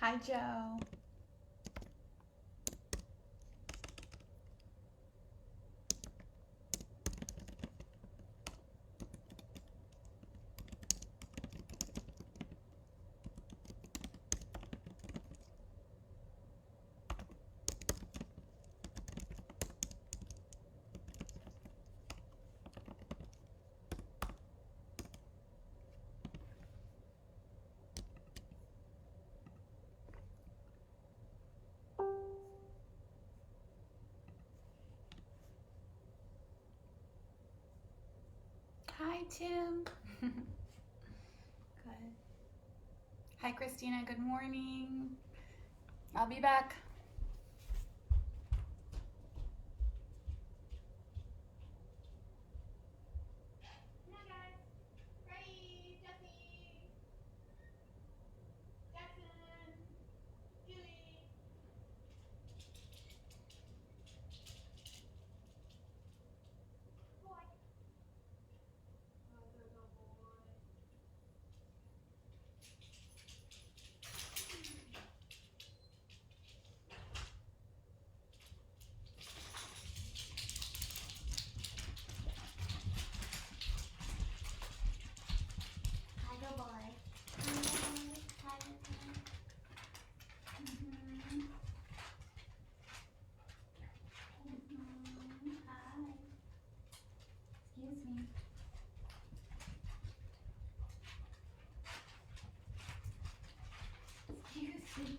Hi, Joe. Hi, Tim. Good. Hi, Christina. Good morning. I'll be back. Come on, guys. Ready, Jesse, Jackson, Julie. Boy. Oh, there's a boy. Hi, go boy. Hi, Hi. Excuse me. Excuse me.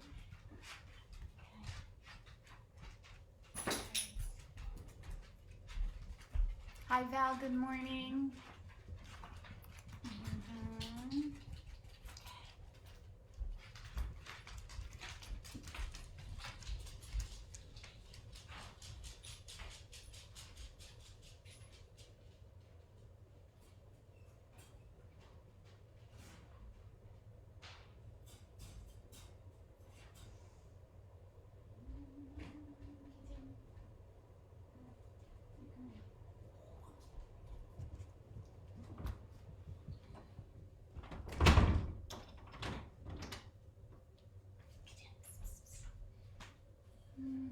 Hi, Val. Good morning. Mhm.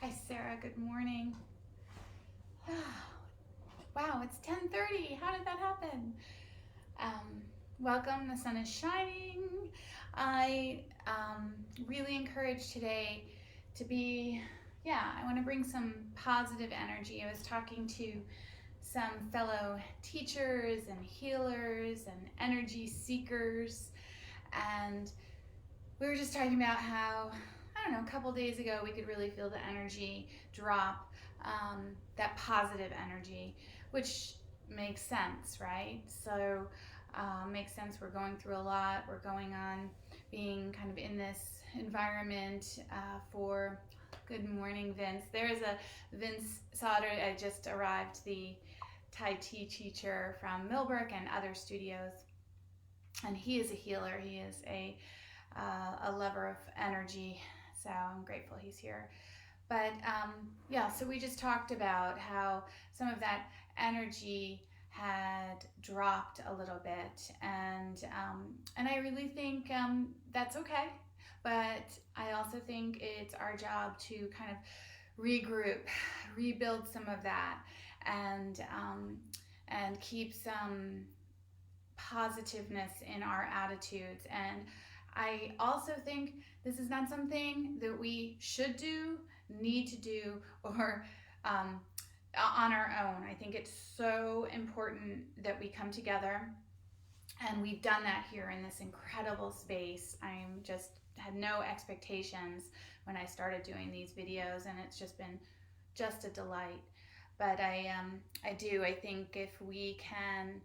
Hi, Sarah. Good morning. Wow, it's 10:30. How did that happen? Welcome. The sun is shining. I really encourage today to be, I want to bring some positive energy. I was talking to some fellow teachers and healers and energy seekers, and we were just talking about how, I don't know, a couple days ago we could really feel the energy drop, that positive energy, which makes sense, right? So makes sense. We're going through a lot. We're going on being kind of in this environment for. Good morning, Vince. There is a Vince Sauter. I just arrived, the Tai Chi teacher from Millbrook and other studios, and he is a healer. He is a lover of energy. So I'm grateful he's here. But so we just talked about how some of that energy had dropped a little bit, and I really think that's okay. But I also think it's our job to kind of regroup, rebuild some of that, and keep some positiveness in our attitudes. And I also think this is not something that we should do, need to do, or on our own. I think it's so important that we come together, and we've done that here in this incredible space. I'm just had no expectations when I started doing these videos, and it's just been just a delight. But I think if we can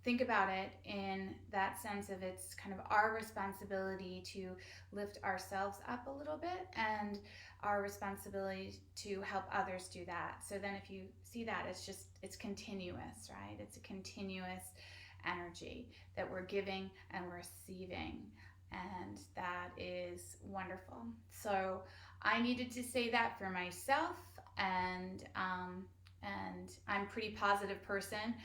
think about it in that sense of it's kind of our responsibility to lift ourselves up a little bit, and our responsibility to help others do that. So then if you see that, it's continuous, right? It's a continuous energy that we're giving and receiving, and that is wonderful. So I needed to say that for myself, and and I'm a pretty positive person.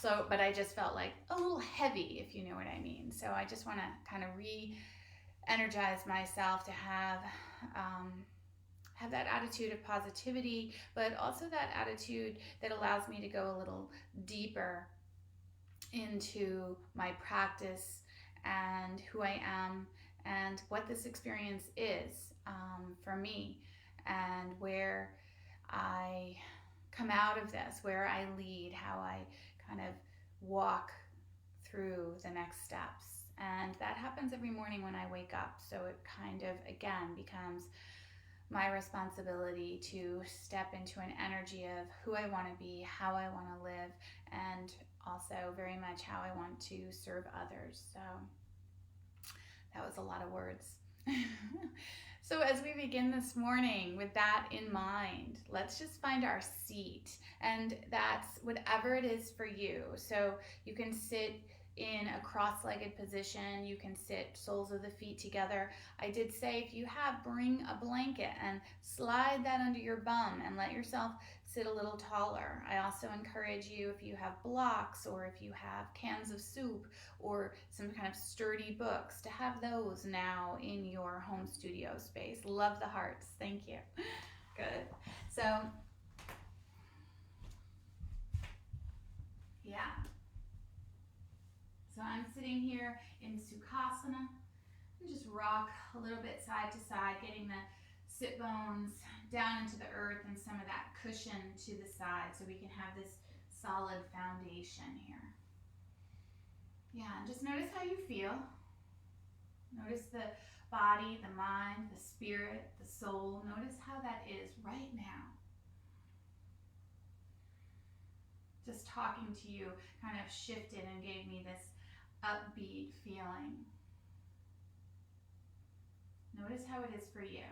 So, but I just felt like a little heavy, if you know what I mean. So I just want to kind of re-energize myself to have that attitude of positivity, but also that attitude that allows me to go a little deeper into my practice and who I am and what this experience is for me, and where I come out of this, where I lead, how I kind of walk through the next steps. And that happens every morning when I wake up. So it kind of, again, becomes my responsibility to step into an energy of who I want to be, how I want to live, and also very much how I want to serve others. So that was a lot of words. So as we begin this morning with that in mind, let's just find our seat, and that's whatever it is for you. So you can sit in a cross-legged position, you can sit soles of the feet together. I did say if you have, bring a blanket and slide that under your bum and let yourself sit a little taller. I also encourage you, if you have blocks or if you have cans of soup or some kind of sturdy books, to have those now in your home studio space. Love the hearts. Thank you. Good. So, yeah. So I'm sitting here in Sukhasana and just rock a little bit side to side, getting the sit bones down into the earth and some of that cushion to the side so we can have this solid foundation here. Yeah, and just notice how you feel. Notice the body, the mind, the spirit, the soul. Notice how that is right now. Just talking to you kind of shifted and gave me this upbeat feeling. Notice how it is for you.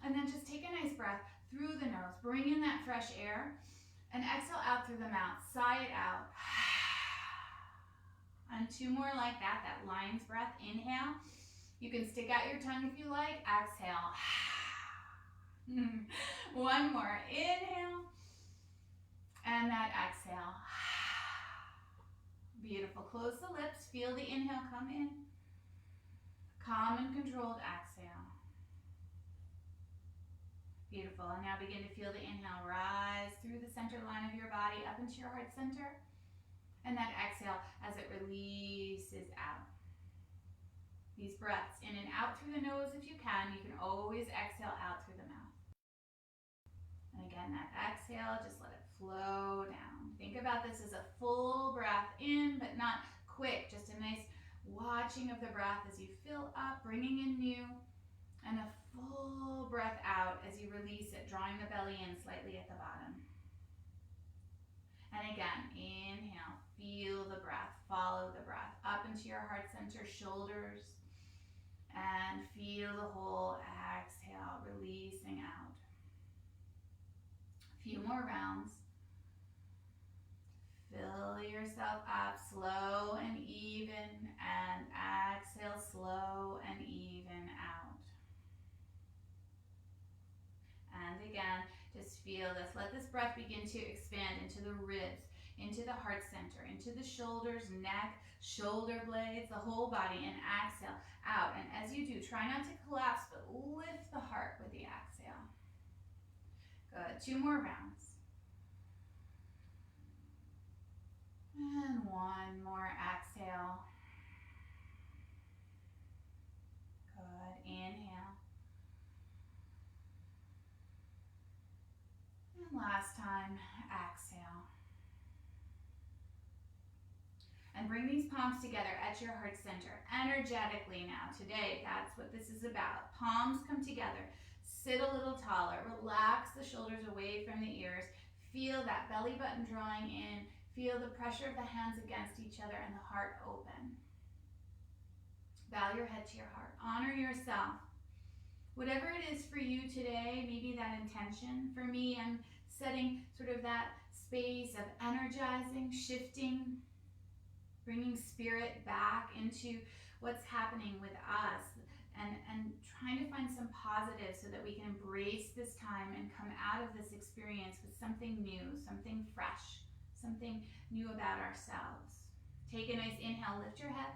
And then just take a nice breath through the nose. Bring in that fresh air and exhale out through the mouth. Sigh it out. And two more like that, that lion's breath. Inhale. You can stick out your tongue if you like. Exhale. One more. Inhale. And that exhale. Beautiful. Close the lips. Feel the inhale come in. Calm and controlled exhale. Beautiful. And now begin to feel the inhale rise through the center line of your body up into your heart center. And that exhale as it releases out. These breaths in and out through the nose if you can. You can always exhale out through the mouth. And again, that exhale, just let it flow down. Think about this as a full breath in, but not quick. Just a nice watching of the breath as you fill up, bringing in new, and a full breath out as you release it, drawing the belly in slightly at the bottom. And again, inhale, feel the breath, follow the breath, up into your heart center, shoulders, and feel the whole exhale, releasing out. A few more rounds. Fill yourself up, slow and even, and exhale, slow and even out. And again, just feel this. Let this breath begin to expand into the ribs, into the heart center, into the shoulders, neck, shoulder blades, the whole body, and exhale out. And as you do, try not to collapse, but lift the heart with the exhale. Good. 2 more rounds. And 1 more exhale. Good. Inhale. And last time, exhale. And bring these palms together at your heart center, energetically now. Today, that's what this is about. Palms come together. Sit a little taller. Relax the shoulders away from the ears. Feel that belly button drawing in. Feel the pressure of the hands against each other and the heart open. Bow your head to your heart. Honor yourself. Whatever it is for you today, maybe that intention. For me, I'm setting sort of that space of energizing, shifting, bringing spirit back into what's happening with us and trying to find some positives so that we can embrace this time and come out of this experience with something new, something fresh, something new about ourselves. Take a nice inhale, lift your head.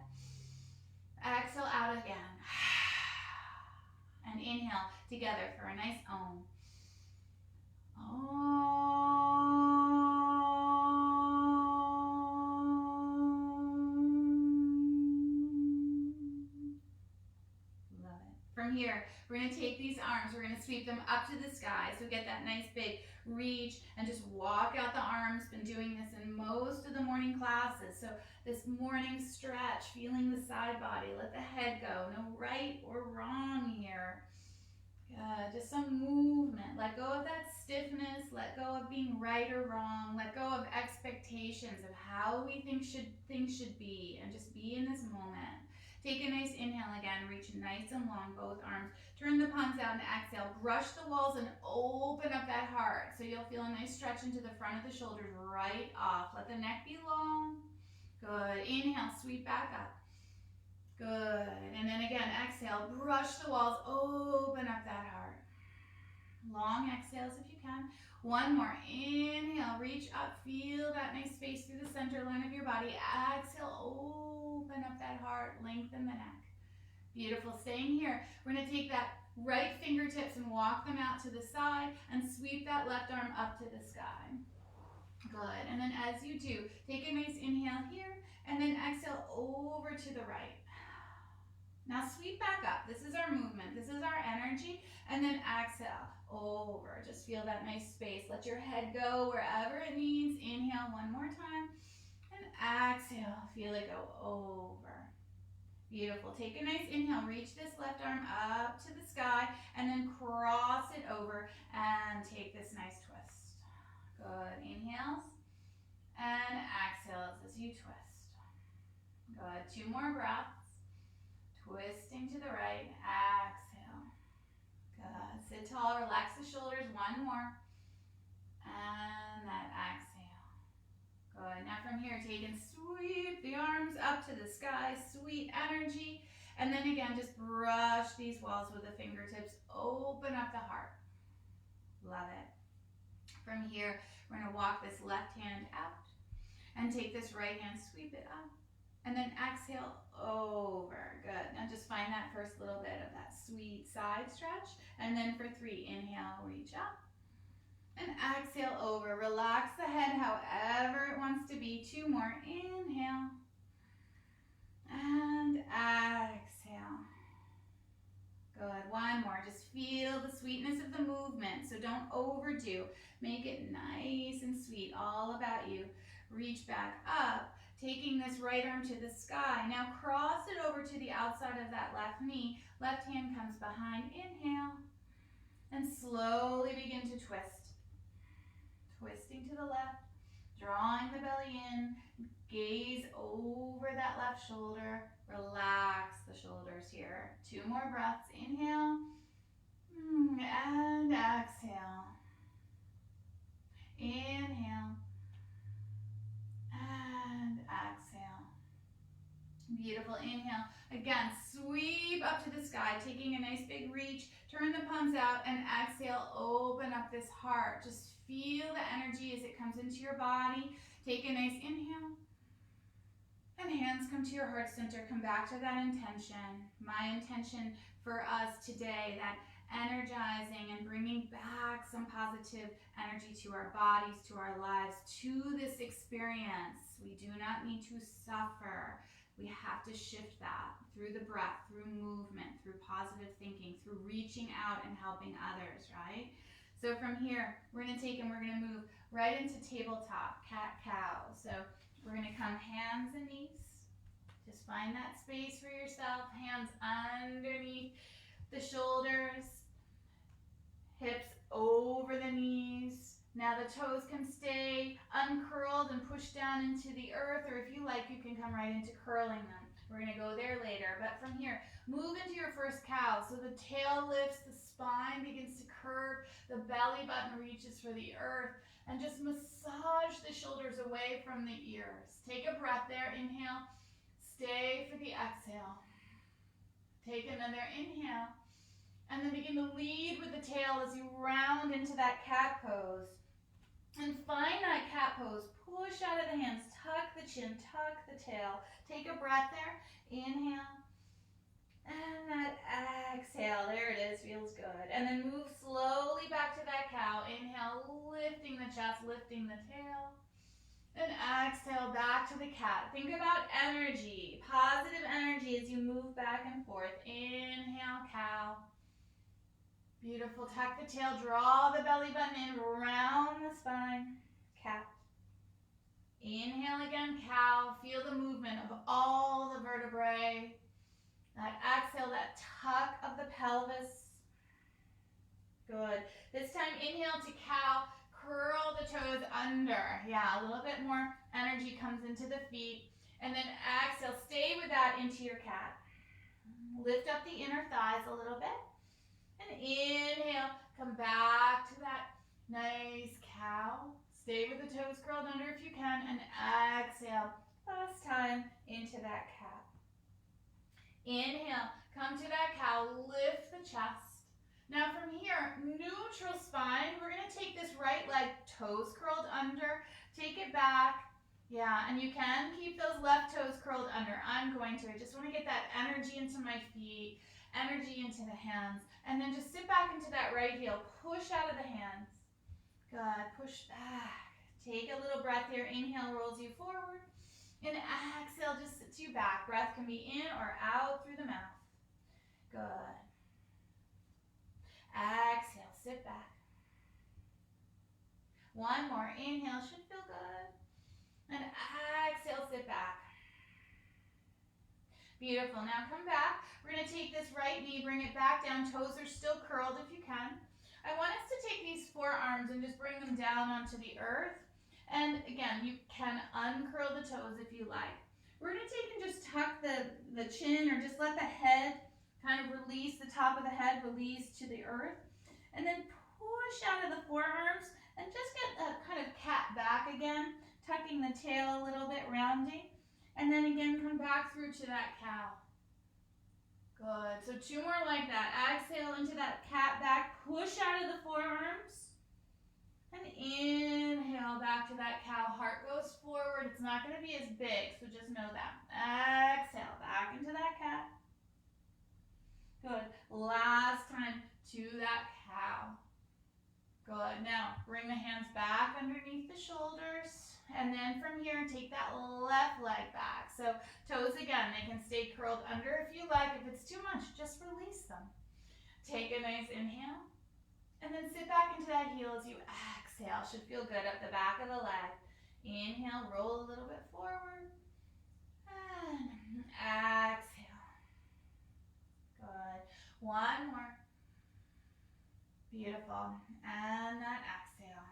Exhale out again. And inhale together for a nice Om. Love it. From here, we're going to take these arms, we're going to sweep them up to the sky. So get that nice big reach and just walk out the arms. Been doing this in most of the morning classes. So this morning stretch, feeling the side body, let the head go. No right or wrong here. Good, just some movement. Let go of that stiffness, let go of being right or wrong, let go of expectations of how we think things should be, and just be in this moment. Take a nice inhale again, reach nice and long, both arms. Turn the palms out and exhale. Brush the walls and open up that heart. So you'll feel a nice stretch into the front of the shoulders right off. Let the neck be long. Good. Inhale, sweep back up. Good. And then again, exhale, brush the walls, open up that heart. Long exhales if you can. One more. Inhale, reach up, feel that nice space through the center line of your body. Exhale, open up that heart, lengthen the neck. Beautiful. Staying here. We're going to take that right fingertips and walk them out to the side and sweep that left arm up to the sky. Good. And then as you do, take a nice inhale here and then exhale over to the right. Now sweep back up. This is our movement. This is our energy. And then exhale over. Just feel that nice space. Let your head go wherever it needs. Inhale one more time. And exhale. Feel it go over. Beautiful. Take a nice inhale. Reach this left arm up to the sky. And then cross it over. And take this nice twist. Good. Inhales. And exhales as you twist. Good. 2 more breaths. Twisting to the right, exhale. Good. Sit tall, relax the shoulders, 1 more. And that exhale. Good. Now from here, take and sweep the arms up to the sky, sweet energy. And then again, just brush these walls with the fingertips, open up the heart. Love it. From here, we're gonna walk this left hand out and take this right hand, sweep it up. And then exhale over. Good. Now just find that first little bit of that sweet side stretch. And then for 3, inhale, reach up. And exhale over. Relax the head however it wants to be. 2 more. Inhale. And exhale. Good. 1 more. Just feel the sweetness of the movement. So don't overdo. Make it nice and sweet. All about you. Reach back up. Taking this right arm to the sky. Now cross it over to the outside of that left knee. Left hand comes behind. Inhale. And slowly begin to twist. Twisting to the left. Drawing the belly in. Gaze over that left shoulder. Relax the shoulders here. 2 more breaths. Inhale. And exhale. Inhale. And exhale. Beautiful. Inhale. Again, sweep up to the sky, taking a nice big reach. Turn the palms out and exhale. Open up this heart. Just feel the energy as it comes into your body. Take a nice inhale. And hands come to your heart center. Come back to that intention. My intention for us today, that energizing and bringing back some positive energy to our bodies, to our lives, to this experience. We do not need to suffer. We have to shift that through the breath, through movement, through positive thinking, through reaching out and helping others, right? So from here, we're going to take and we're going to move right into tabletop, cat-cow. So we're going to come hands and knees. Just find that space for yourself. Hands underneath the shoulders. Hips over the knees. Now the toes can stay uncurled and pushed down into the earth, or if you like, you can come right into curling them. We're going to go there later. But from here, move into your first cow. So the tail lifts, the spine begins to curve, the belly button reaches for the earth, and just massage the shoulders away from the ears. Take a breath there. Inhale. Stay for the exhale. Take another inhale. And then begin to lead with the tail as you round into that cat pose. And find that cat pose. Push out of the hands. Tuck the chin. Tuck the tail. Take a breath there. Inhale. And that exhale. There it is. Feels good. And then move slowly back to that cow. Inhale, lifting the chest, lifting the tail. And exhale back to the cat. Think about energy. Positive energy as you move back and forth. Inhale, cow. Beautiful. Tuck the tail. Draw the belly button in. Round the spine. Cat. Inhale again, cow. Feel the movement of all the vertebrae. That exhale, that tuck of the pelvis. Good. This time, inhale to cow. Curl the toes under. Yeah, a little bit more energy comes into the feet. And then exhale. Stay with that into your cat. Lift up the inner thighs a little bit. And inhale. Come back to that nice cow. Stay with the toes curled under if you can. And exhale. Last time into that cat. Inhale. Come to that cow. Lift the chest. Now from here, neutral spine. We're going to take this right leg, toes curled under. Take it back. Yeah, and you can keep those left toes curled under. I'm going to. I just want to get that energy into my feet, energy into the hands. And then just sit back into that right heel. Push out of the hands. Good. Push back. Take a little breath here. Inhale rolls you forward. And exhale just sits you back. Breath can be in or out through the mouth. Good. Exhale, sit back. One more. Inhale, should feel good. And exhale, sit back. Beautiful. Now come back. We're going to take this right knee, bring it back down. Toes are still curled if you can. I want us to take these forearms and just bring them down onto the earth. And again, you can uncurl the toes if you like. We're going to take and just tuck the chin or just let the head kind of release, the top of the head release to the earth. And then push out of the forearms and just get that kind of cat back again, tucking the tail a little bit, rounding. And then again, come back through to that cow. Good. So 2 more like that. Exhale into that cat back. Push out of the forearms. And inhale back to that cow. Heart goes forward. It's not going to be as big, so just know that. Exhale back into that cat. Good. Last time to that cow. Good. Now, bring the hands back underneath the shoulders. And then from here, take that left leg back. So toes again, they can stay curled under if you like. If it's too much, just release them. Take a nice inhale. And then sit back into that heel as you exhale. Should feel good up the back of the leg. Inhale, roll a little bit forward. And exhale. Good. One more. Beautiful. And that exhale.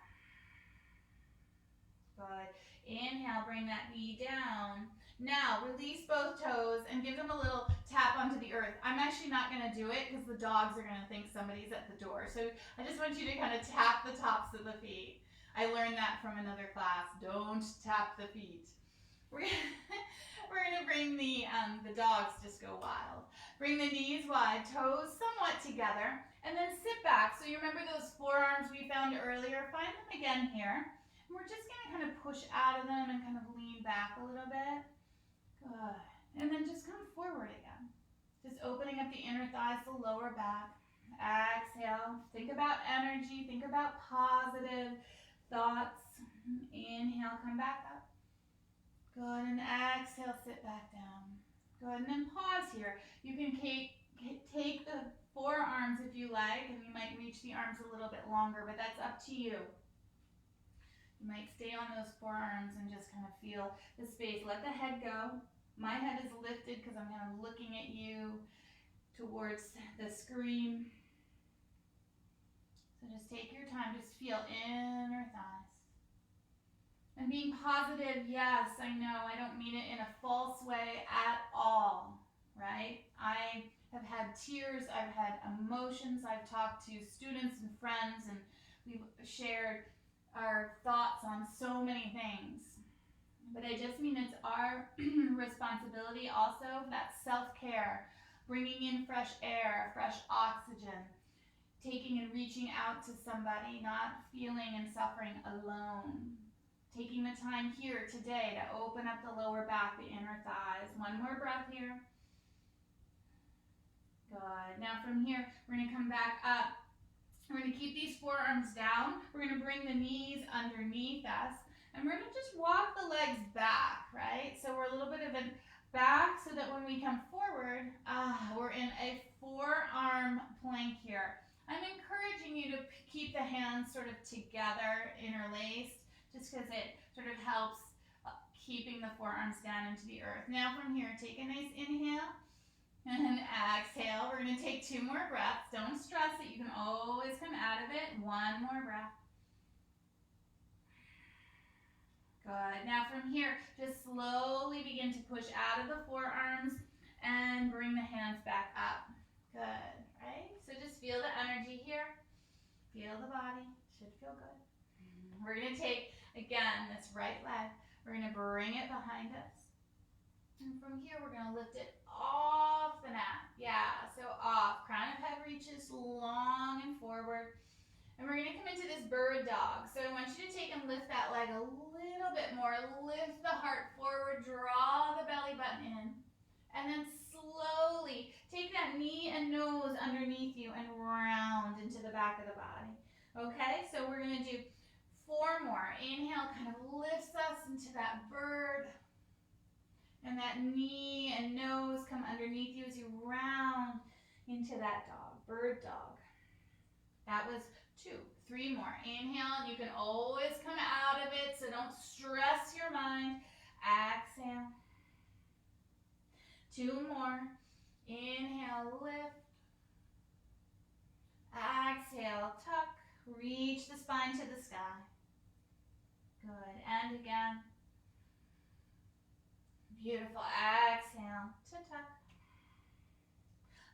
Good. Inhale, bring that knee down. Now, release both toes and give them a little tap onto the earth. I'm actually not going to do it because the dogs are going to think somebody's at the door. So I just want you to kind of tap the tops of the feet. I learned that from another class. Don't tap the feet. We're going to bring the dogs just go wild. Bring the knees wide, toes somewhat together, and then sit back. So you remember those forearms we found earlier? Find them again here. And we're just going to kind of push out of them and kind of lean back a little bit. Good. And then just come forward again. Just opening up the inner thighs, the lower back. Exhale. Think about energy. Think about positive thoughts. Inhale, come back up. Good, and exhale, sit back down. Good, and then pause here. You can take the forearms if you like, and you might reach the arms a little bit longer, but that's up to you. You might stay on those forearms and just kind of feel the space. Let the head go. My head is lifted because I'm kind of looking at you towards the screen. So just take your time. Just feel inner thighs. And being positive, yes, I know. I don't mean it in a false way at all, right? I have had tears. I've had emotions. I've talked to students and friends, and we've shared our thoughts on so many things. But I just mean it's our responsibility also, that self-care, bringing in fresh air, fresh oxygen, taking and reaching out to somebody, not feeling and suffering alone. Taking the time here today to open up the lower back, the inner thighs. One more breath here. Good. Now from here, we're going to come back up. We're going to keep these forearms down. We're going to bring the knees underneath us. And we're going to just walk the legs back, right? So we're a little bit of a back so that when we come forward, we're in a forearm plank here. I'm encouraging you to keep the hands sort of together, interlaced, just because it sort of helps keeping the forearms down into the earth. Now from here, take a nice inhale and exhale. We're going to take 2 more breaths. Don't stress it. You can always come out of it. 1 more breath. Good. Now from here, just slowly begin to push out of the forearms and bring the hands back up. Good, right? So just feel the energy here. Feel the body. Should feel good. We're going to take, again, this right leg. We're going to bring it behind us. And from here, we're going to lift it off the mat. Yeah, so off. Crown of head reaches long and forward. And we're going to come into this bird dog. So I want you to take and lift that leg a little bit more. Lift the heart forward. Draw the belly button in. And then slowly take that knee and nose underneath you and round into the back of the body. Okay, so we're going to do 4 more. Inhale kind of lifts us into that bird. And that knee and nose come underneath you as you round into that dog, bird dog. That was 2. 3 more. Inhale, and you can always come out of it, so don't stress your mind. Exhale. 2 more. Inhale, lift. Exhale, tuck. Reach the spine to the sky. Good. And again. Beautiful. Exhale to tuck.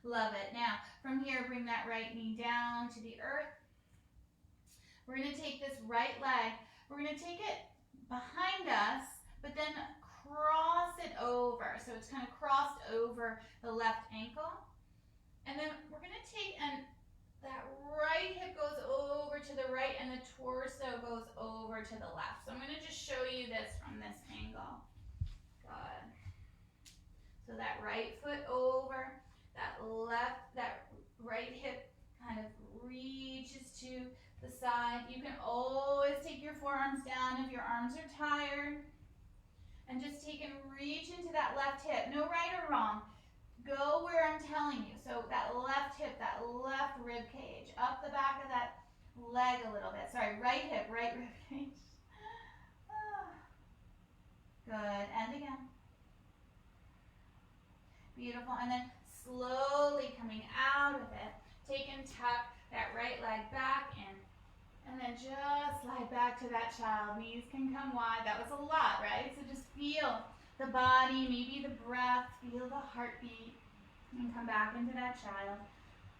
Love it. Now, from here, bring that right knee down to the earth. We're going to take this right leg. We're going to take it behind us, but then cross it over. So it's kind of crossed over the left ankle. And then we're going to take, and that right hip goes over to the right, and the torso goes over to the left. So I'm going to just show you this from this angle. Good. So that right foot over, that right hip kind of reaches to the side. You can always take your forearms down if your arms are tired. And just take and reach into that left hip. No right or wrong. Go where I'm telling you. So that left hip, that left rib cage, up the back of that leg a little bit. Sorry, right hip, right rib cage. Good, and again. Beautiful, and then slowly coming out of it, take and tuck that right leg back in, and then just slide back to that child. Knees can come wide. That was a lot, right? So just feel the body, maybe the breath, feel the heartbeat, and come back into that child.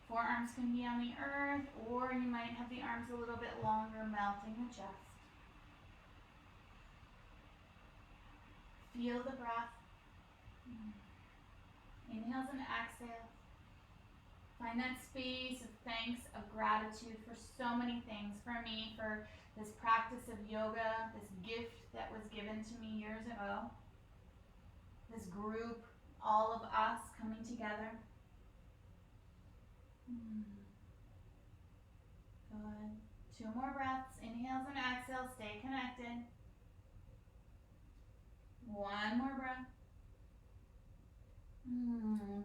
Forearms can be on the earth, or you might have the arms a little bit longer, melting the chest. Feel the breath. Inhales and exhales. Find that space of thanks, of gratitude for so many things. For me, for this practice of yoga, this gift that was given to me years ago. This group, all of us coming together. Good. 2 more breaths. Inhales and exhales. Stay connected. 1 more breath.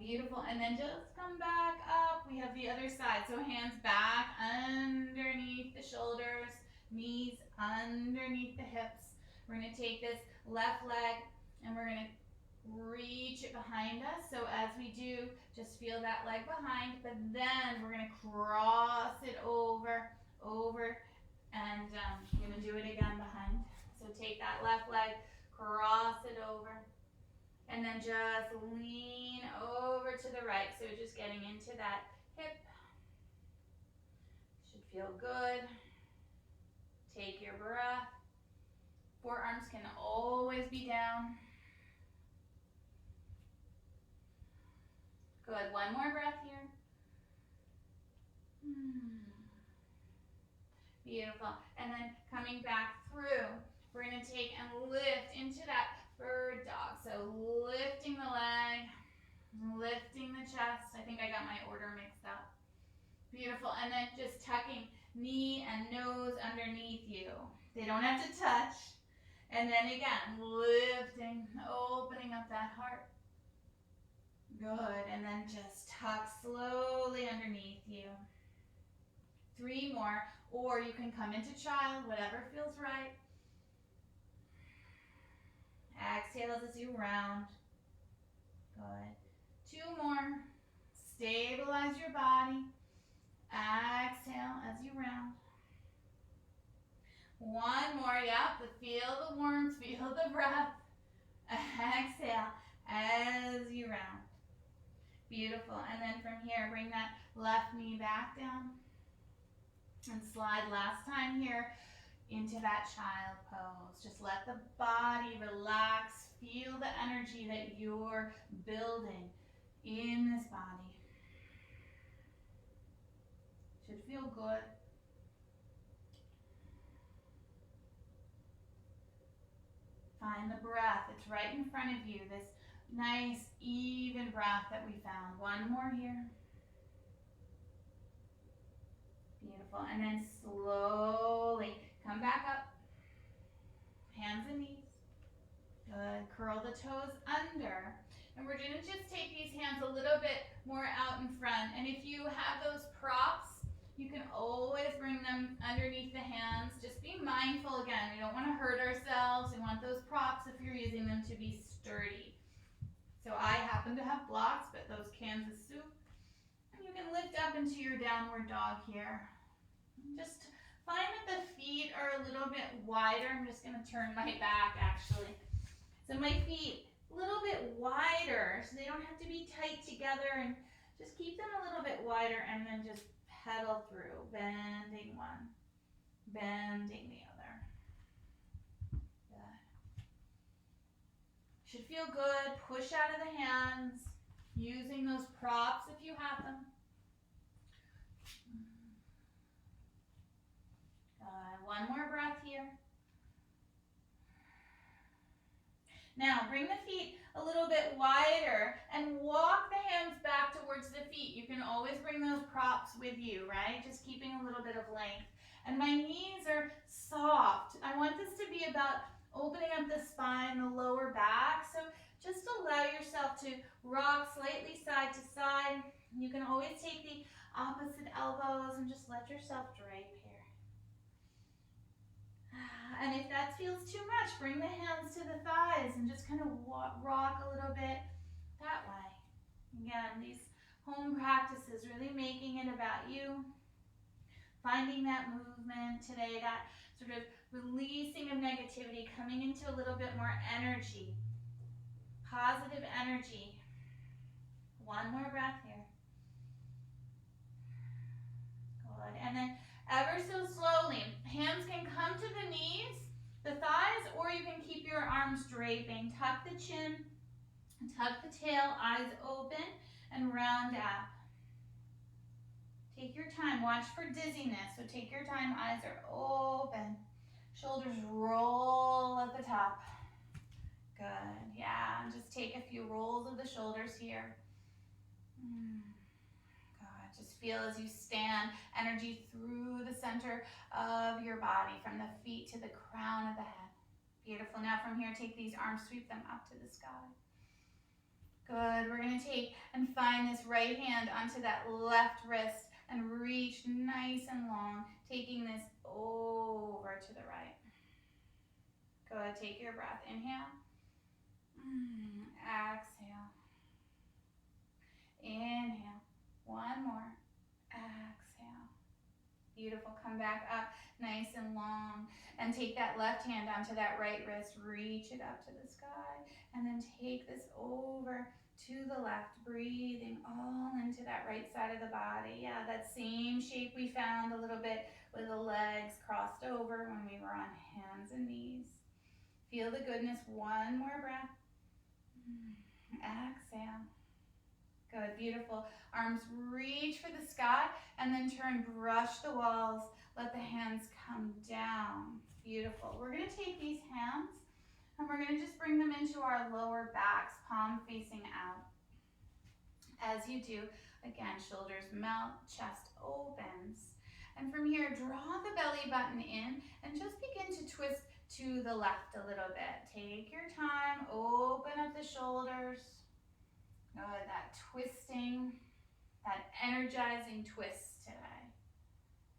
Beautiful. And then just come back up. We have the other side. So hands back underneath the shoulders, knees underneath the hips. We're going to take this left leg and we're going to reach it behind us. So as we do, just feel that leg behind, but then we're going to cross it over, and we're going to do it again behind. So take that left leg, cross it over, and then just lean over to the right. So just getting into that hip. Should feel good. Take your breath. Forearms can always be down. Good. One more breath here. Beautiful. And then coming back through, we're going to take and lift into that bird dog. So lifting the leg, lifting the chest. I think I got my order mixed up. Beautiful. And then just tucking knee and nose underneath you. They don't have to touch. And then again, lifting, opening up that heart. Good. And then just tuck slowly underneath you. 3 more. Or you can come into child, whatever feels right. Exhale as you round. Good. 2 more. Stabilize your body. Exhale as you round. 1 more. Yep. Feel the warmth. Feel the breath. Exhale as you round. Beautiful. And then from here, bring that left knee back down. And slide last time here into that child pose. Just let the body relax. Feel the energy that you're building in this body. Should feel good. Find the breath. It's right in front of you. This nice, even breath that we found. 1 more here. Beautiful. And then slowly come back up. Hands and knees. Good. Curl the toes under. And we're going to just take these hands a little bit more out in front. And if you have those props, you can always bring them underneath the hands. Just be mindful again. We don't want to hurt ourselves. We want those props, if you're using them, to be sturdy. So I happen to have blocks, but those cans of soup. And you can lift up into your downward dog here. Just find that the feet are a little bit wider. I'm just going to turn my back actually. So my feet a little bit wider so they don't have to be tight together, and just keep them a little bit wider and then just pedal through, bending one, bending the other. Good. Should feel good. Push out of the hands, using those props if you have them. Good. 1 more breath here. Now bring the feet a little bit wider and walk the hands back towards the feet. You can always bring those props with you, right? Just keeping a little bit of length. And my knees are soft. I want this to be about opening up the spine, the lower back. So just allow yourself to rock slightly side to side. You can always take the opposite elbows and just let yourself drape here. And if that feels too much, bring the hands to the thighs and just kind of rock a little bit that way. Again, these home practices, really making it about you. Finding that movement today, that sort of releasing of negativity, coming into a little bit more energy, positive energy. 1 more breath here. Good. And then ever so slowly, hands can come to the knees, the thighs, or you can keep your arms draping. Tuck the chin, tuck the tail, eyes open, and round up. Take your time. Watch for dizziness. So take your time. Eyes are open. Shoulders roll at the top. Good. Yeah. And just take a few rolls of the shoulders here. Good. Just feel as you stand, energy through the center of your body, from the feet to the crown of the head. Beautiful. Now from here, take these arms, sweep them up to the sky. Good. We're going to take and find this right hand onto that left wrist and reach nice and long, taking this over to the right. Good. Take your breath. Inhale. Exhale. Inhale. 1 more. Exhale. Beautiful. Come back up nice and long. And take that left hand onto that right wrist. Reach it up to the sky. And then take this over to the left, breathing all into that right side of the body. Yeah, that same shape we found a little bit with the legs crossed over when we were on hands and knees. Feel the goodness. 1 more breath. Exhale. Good, beautiful. Arms reach for the sky and then turn, brush the walls. Let the hands come down. Beautiful. We're going to take these hands and we're going to just bring them into our lower backs, palm facing out. As you do, again, shoulders melt, chest opens. And from here, draw the belly button in and just begin to twist to the left a little bit. Take your time, open up the shoulders. Good, that twisting, that energizing twist today.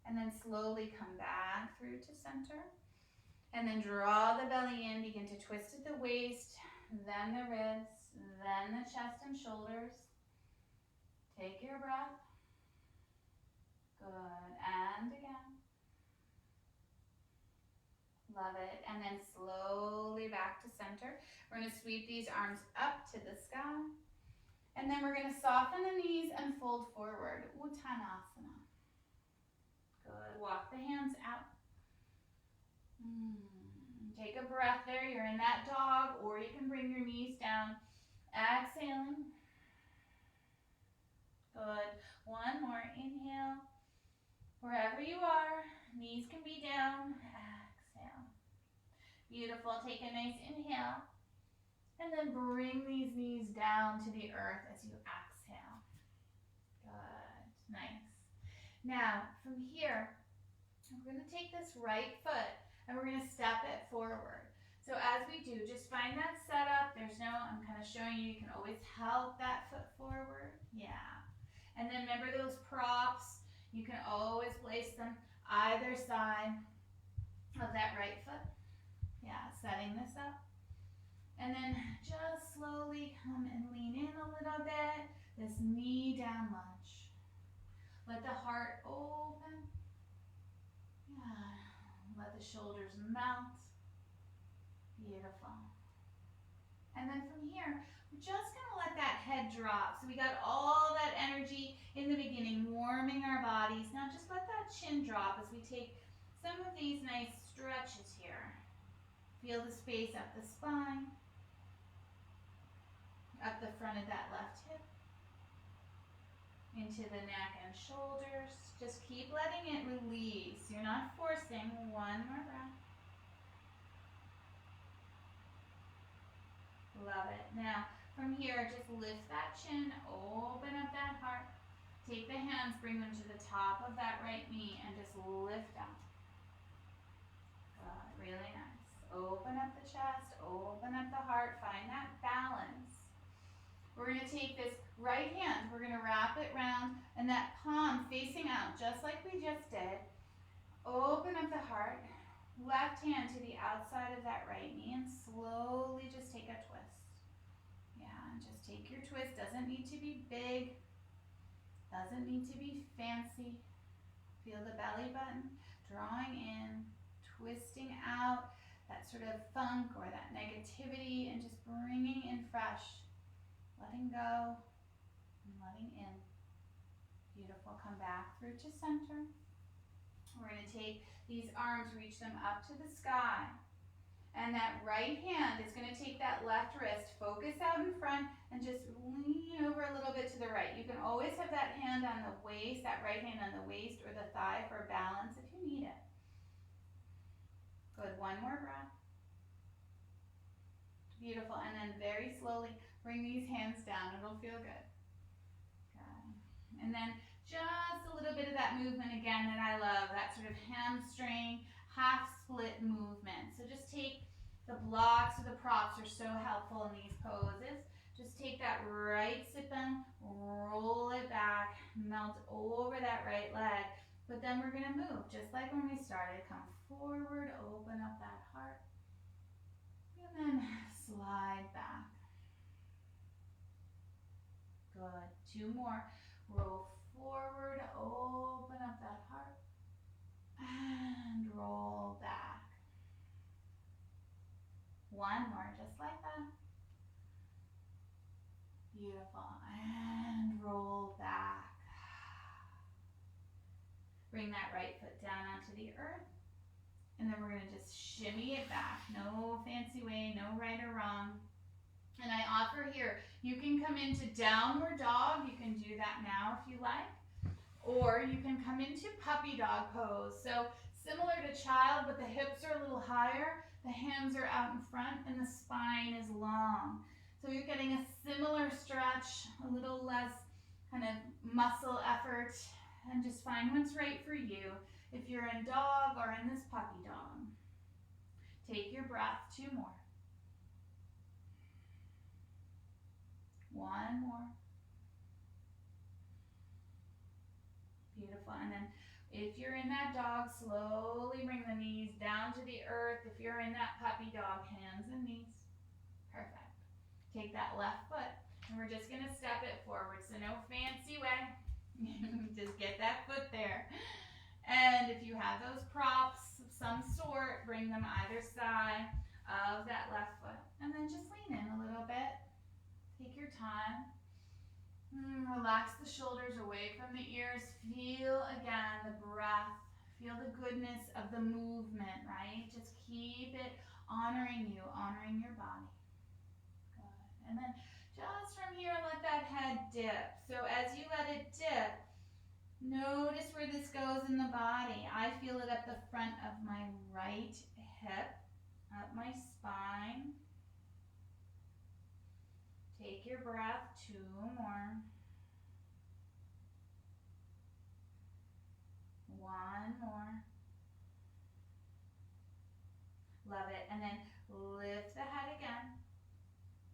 And then slowly come back through to center. And then draw the belly in, begin to twist at the waist, then the ribs, then the chest and shoulders. Take your breath. Good, and again. Love it, and then slowly back to center. We're gonna sweep these arms up to the sky. And then we're gonna soften the knees and fold forward, Uttanasana. Good, walk the hands out. Take a breath there, you're in that dog, or you can bring your knees down. Exhaling. Good, one more, inhale. Wherever you are, knees can be down, exhale. Beautiful, take a nice inhale. And then bring these knees down to the earth as you exhale. Good, nice. Now, from here, we're gonna take this right foot and we're gonna step it forward. So as we do, just find that setup. I'm kind of showing you, you can always help that foot forward. Yeah. And then remember those props, you can always place them either side of that right foot. Yeah, setting this up. And then just slowly come and lean in a little bit. This knee down lunge. Let the heart open. Yeah. Let the shoulders melt. Beautiful. And then from here, we're just gonna let that head drop. So we got all that energy in the beginning, warming our bodies. Now just let that chin drop as we take some of these nice stretches here. Feel the space up the spine, up the front of that left hip, into the neck and shoulders. Just keep letting it release. You're not forcing. One more breath. Love it. Now, from here, just lift that chin, open up that heart. Take the hands, bring them to the top of that right knee, and just lift up. Good, really nice. Open up the chest, open up the heart, find that balance. We're gonna take this right hand, we're gonna wrap it round, and that palm facing out, just like we just did. Open up the heart, left hand to the outside of that right knee, and slowly just take a twist. Yeah, and just take your twist, doesn't need to be big, doesn't need to be fancy. Feel the belly button, drawing in, twisting out that sort of funk or that negativity, and just bringing in fresh. Letting go and letting in. Beautiful. Come back through to center. We're going to take these arms, reach them up to the sky. And that right hand is going to take that left wrist, focus out in front, and just lean over a little bit to the right. You can always have that hand on the waist, that right hand on the waist or the thigh for balance if you need it. Good. One more breath. Beautiful. And then very slowly, bring these hands down. It'll feel good. Okay. And then just a little bit of that movement again that I love, that sort of hamstring, half split movement. So just take the blocks or the props are so helpful in these poses. Just take that right sit bone, roll it back, melt over that right leg. But then we're gonna move just like when we started. Come forward, open up that heart. And then slide back. Good. Two more. Roll forward, open up that heart, and roll back. One more, just like that. Beautiful. And roll back. Bring that right foot down onto the earth. And then we're going to just shimmy it back. No fancy way, no right or wrong. And I offer here, you can come into downward dog. You can do that now if you like. Or you can come into puppy dog pose. So similar to child, but the hips are a little higher, the hands are out in front, and the spine is long. So you're getting a similar stretch, a little less kind of muscle effort, and just find what's right for you if you're in dog or in this puppy dog. Take your breath, 2 more. 1 more. Beautiful. And then if you're in that dog, slowly bring the knees down to the earth. If you're in that puppy dog, hands and knees. Perfect. Take that left foot, and we're just going to step it forward. So no fancy way. Just get that foot there. And if you have those props of some sort, bring them either side of that left foot. And then just lean in a little bit. Take your time. Relax the shoulders away from the ears. Feel again the breath. Feel the goodness of the movement, right? Just keep it honoring you, honoring your body. Good. And then just from here, let that head dip. So as you let it dip, notice where this goes in the body. I feel it up the front of my right hip, up my spine. Take your breath, 2 more. 1 more. Love it. And then lift the head again.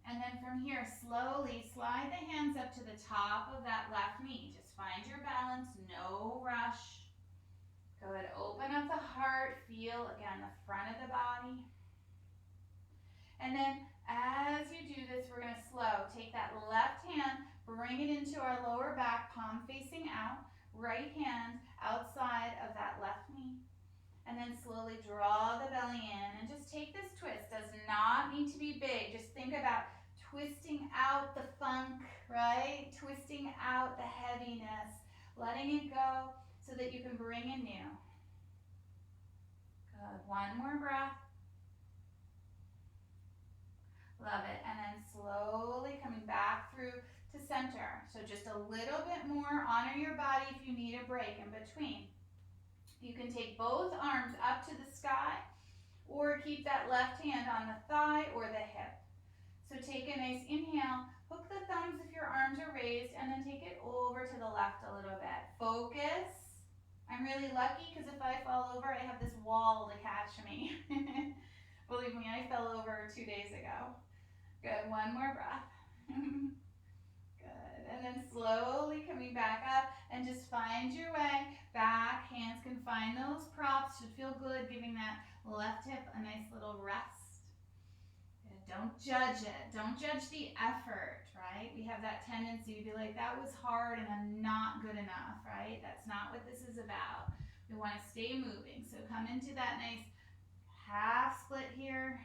And then from here, slowly slide the hands up to the top of that left knee. Just find your balance, no rush. Good. Open up the heart. Feel, again, the front of the body. And then as you do this, we're going to slow. Take that left hand, bring it into our lower back, palm facing out. Right hand outside of that left knee. And then slowly draw the belly in. And just take this twist. Does not need to be big. Just think about twisting out the funk, right? Twisting out the heaviness. Letting it go so that you can bring in new. Good. 1 more breath. Love it. And then slowly coming back through to center. So just a little bit more. Honor your body if you need a break in between. You can take both arms up to the sky or keep that left hand on the thigh or the hip. So take a nice inhale. Hook the thumbs if your arms are raised, and then take it over to the left a little bit. Focus. I'm really lucky because if I fall over, I have this wall to catch me. Believe me, I fell over 2 days ago. Good. 1 more breath. Good. And then slowly coming back up and just find your way back. Hands can find those props. Should feel good, giving that left hip a nice little rest. Good. Don't judge it. Don't judge the effort, right? We have that tendency to be like, that was hard and I'm not good enough, right? That's not what this is about. We want to stay moving. So come into that nice half split here.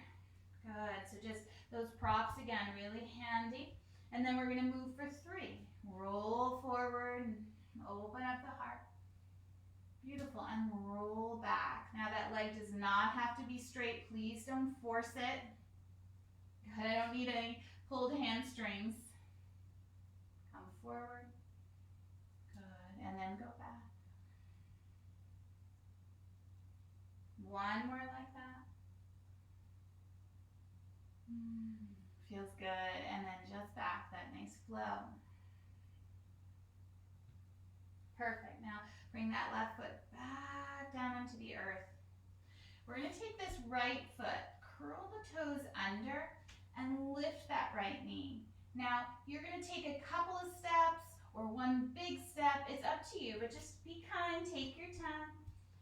Good. So just those props again, really handy. And then we're going to move for 3. Roll forward, open up the heart. Beautiful. And roll back. Now that leg does not have to be straight. Please don't force it. Good. I don't need any pulled hamstrings. Come forward. Good. And then go back. 1 more like that. Feels good. And then just back, that nice flow. Perfect. Now bring that left foot back down onto the earth. We're going to take this right foot, curl the toes under, and lift that right knee. Now you're going to take a couple of steps or 1 big step. It's up to you, but just be kind, take your time,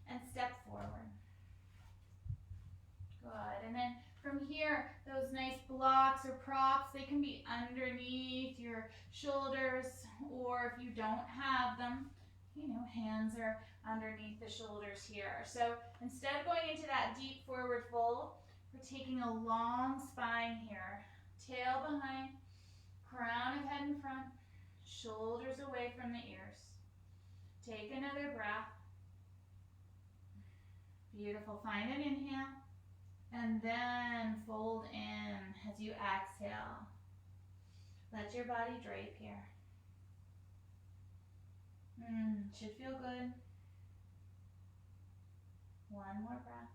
and step forward. Good. And then from here, those nice blocks or props, they can be underneath your shoulders, or if you don't have them, hands are underneath the shoulders here. So instead of going into that deep forward fold, we're taking a long spine here. Tail behind, crown of head in front, shoulders away from the ears. Take another breath. Beautiful. Find an inhale. And then fold in as you exhale. Let your body drape here. Should feel good. One more breath.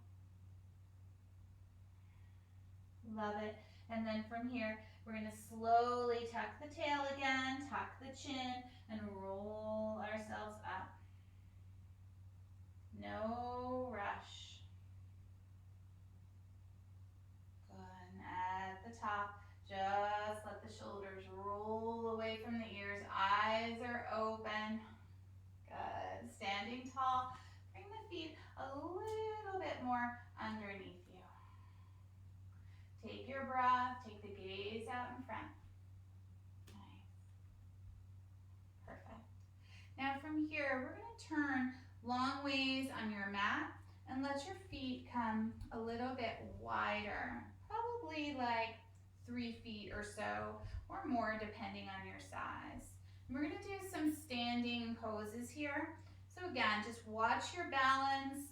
Love it. And then from here, we're going to slowly tuck the tail again, tuck the chin, and roll ourselves up. No rush. Good. And at the top, just let the shoulders roll away from the ears. Eyes are open. Good. Standing tall. Bring the feet a little bit more underneath you. Take your breath. Take the gaze out in front. Nice. Perfect. Now from here, we're going to turn long ways on your mat and let your feet come a little bit wider. Probably like 3 feet or so, or more depending on your size. We're going to do some standing poses here. So again, just watch your balance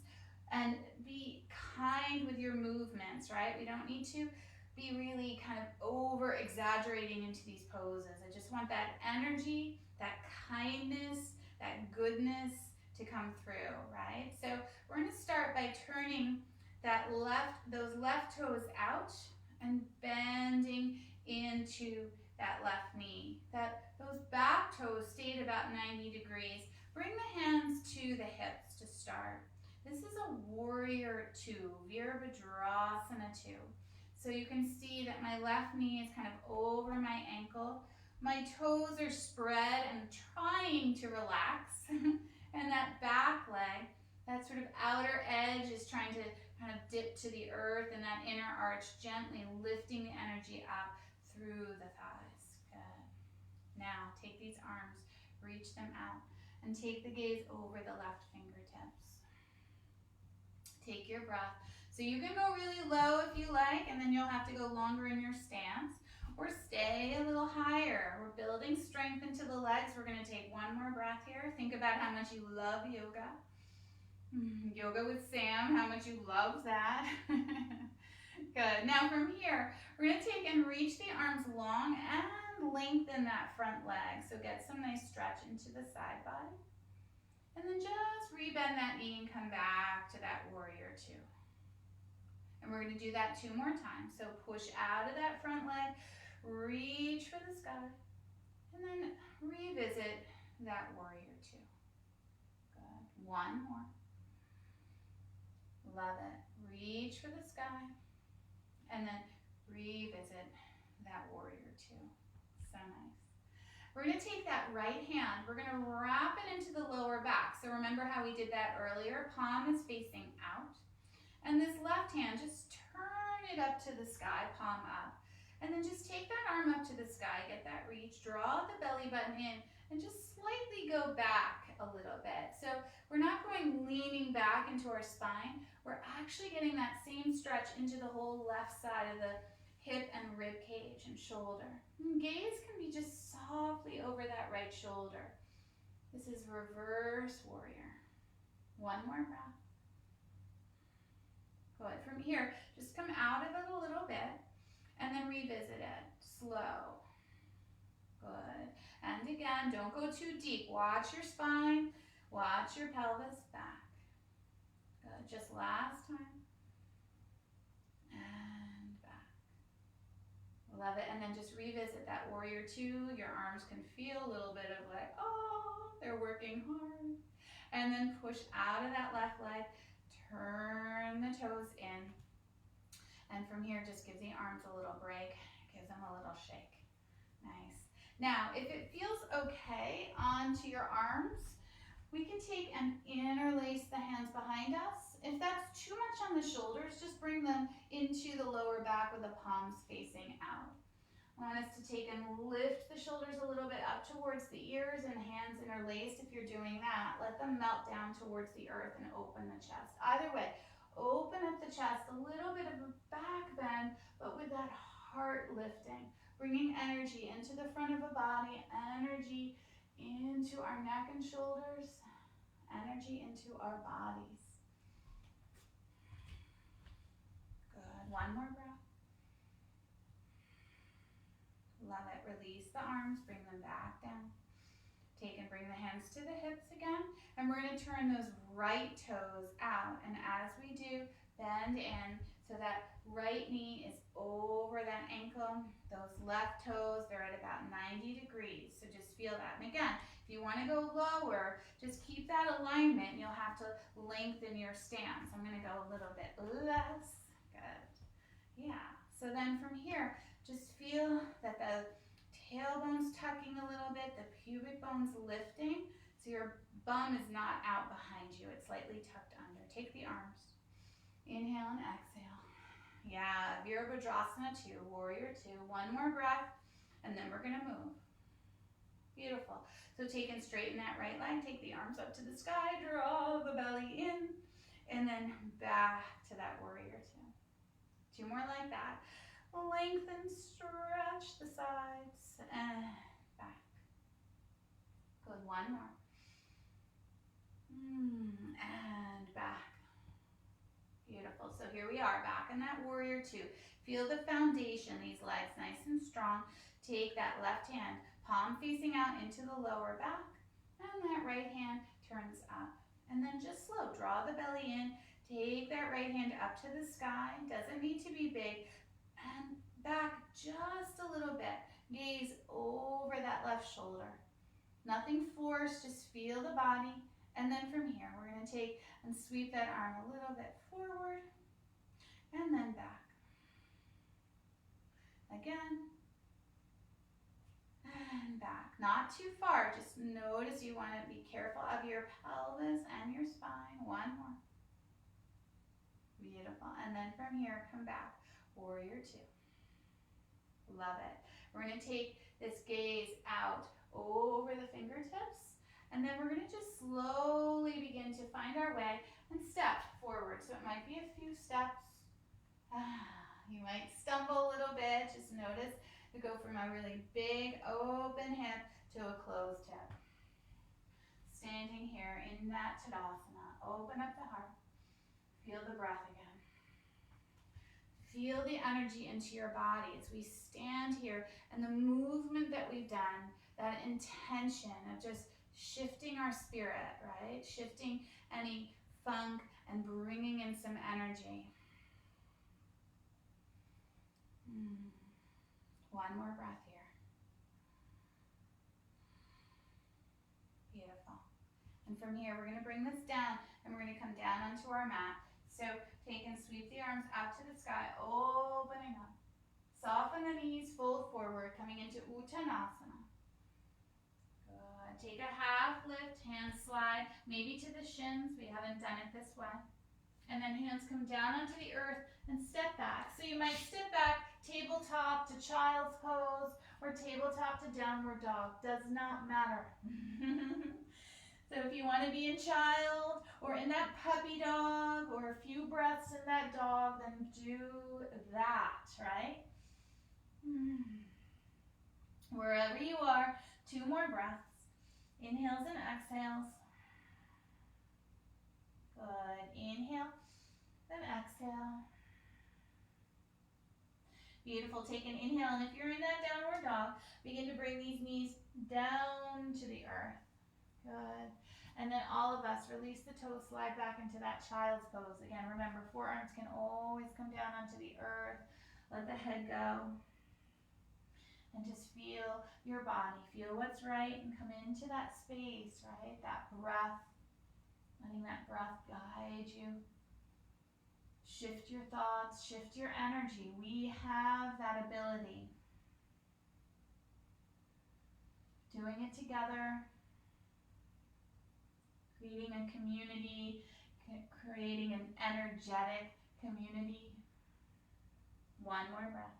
and be kind with your movements, right? We don't need to be really kind of over exaggerating into these poses. I just want that energy, that kindness, that goodness to come through, right? So we're going to start by turning those left toes out and bending into that left knee. Those back toes stayed about 90 degrees. Bring the hands to the hips to start. This is a warrior 2, Virabhadrasana 2. So you can see that my left knee is kind of over my ankle. My toes are spread and trying to relax. And that back leg, that sort of outer edge is trying to kind of dip to the earth, and that inner arch gently lifting the energy up through the thighs. Good. Now take these arms, reach them out, and take the gaze over the left fingertips. Take your breath. So you can go really low if you like, and then you'll have to go longer in your stance, or stay a little higher. We're building strength into the legs. We're going to take one more breath here. Think about how much you love yoga. Yoga with Sam, how much you love that. Good. Now from here, we're going to take and reach the arms long and lengthen that front leg. So get some nice stretch into the side body. And then just rebend that knee and come back to that warrior 2. And we're going to do that 2 more times. So push out of that front leg, reach for the sky, and then revisit that warrior 2. Good. One more. Love it. Reach for the sky, and then revisit that warrior 2. So nice. We're going to take that right hand, we're going to wrap it into the lower back. So remember how we did that earlier? Palm is facing out. And this left hand, just turn it up to the sky, palm up. And then just take that arm up to the sky, get that reach, draw the belly button in, and just slightly go back a little bit. So we're not going leaning back into our spine. We're actually getting that same stretch into the whole left side of the hip and rib cage and shoulder. And gaze can be just softly over that right shoulder. This is reverse warrior. One more breath. Good. From here, just come out of it a little bit and then revisit it. Slow. Good. And again, don't go too deep. Watch your spine. Watch your pelvis back. Good. Just last time. And back. Love it. And then just revisit that warrior 2. Your arms can feel a little bit of like, oh, they're working hard. And then push out of that left leg. Turn the toes in. And from here, just give the arms a little break. Give them a little shake. Nice. Now, if it feels okay onto your arms, we can take and interlace the hands behind us. If that's too much on the shoulders, just bring them into the lower back with the palms facing out. I want us to take and lift the shoulders a little bit up towards the ears and hands interlaced. If you're doing that, let them melt down towards the earth and open the chest. Either way, open up the chest, a little bit of a back bend, but with that heart lifting, bringing energy into the front of the body, energy into our neck and shoulders, energy into our bodies. Good. One more breath. Love it. release the arms, bring them back down. Take and bring the hands to the hips again, and we're going to turn those right toes out, and as we do, bend in so that right knee is over that ankle. Those left toes, they're at about 90 degrees, so just feel that. And again, if you want to go lower, just keep that alignment. You'll have to lengthen your stance. I'm going to go a little bit less. Good. Yeah. So then from here, just feel that the tailbone's tucking a little bit, the pubic bone's lifting, so your bum is not out behind you. It's slightly tucked under. Take the arms. Inhale and exhale. Yeah, Virabhadrasana 2, Warrior 2. One more breath, and then we're going to move. Beautiful. So take and straighten that right leg. Take the arms up to the sky. Draw the belly in, and then back to that Warrior 2. 2 more like that. Lengthen, stretch the sides, and back. Good, one more. And back. Beautiful. So here we are, back in that Warrior 2. Feel the foundation, these legs nice and strong. Take that left hand, palm facing out into the lower back, and that right hand turns up. And then just slow, draw the belly in, take that right hand up to the sky, doesn't need to be big, and back just a little bit. Gaze over that left shoulder. Nothing forced, just feel the body. And then from here, we're going to take and sweep that arm a little bit forward and then back. Again. And back. Not too far, just notice you want to be careful of your pelvis and your spine. One more. Beautiful. And then from here, come back. Warrior 2. Love it. We're going to take this gaze out over the fingertips, and then we're going to just slowly begin to find our way and step forward. So it might be a few steps. You might stumble a little bit. Just notice to go from a really big open hip to a closed hip. Standing here in that Tadasana. Open up the heart. Feel the breath again. Feel the energy into your body as we stand here, and the movement that we've done, that intention of just shifting our spirit, right? Shifting any funk and bringing in some energy. One more breath here. Beautiful. And from here, we're going to bring this down, and we're going to come down onto our mat. So take and sweep the arms up to the sky, opening up. Soften the knees, fold forward, coming into Uttanasana. Good. Take a half lift, hands slide, maybe to the shins. We haven't done it this way. And then hands come down onto the earth and step back. So you might step back, tabletop to child's pose, or tabletop to downward dog. Does not matter. So if you want to be in child or in that puppy dog or a few breaths in that dog, then do that, right? Wherever you are, 2 more breaths. Inhales and exhales. Good. Inhale, then exhale. Beautiful. Take an inhale, and if you're in that downward dog, begin to bring these knees down to the earth. Good. And then all of us, release the toes, slide back into that child's pose. Again, remember, forearms can always come down onto the earth. Let the head go. And just feel your body. Feel what's right and come into that space, right? That breath. Letting that breath guide you. Shift your thoughts, shift your energy. We have that ability. Doing it together. Creating a community, creating an energetic community. One more breath.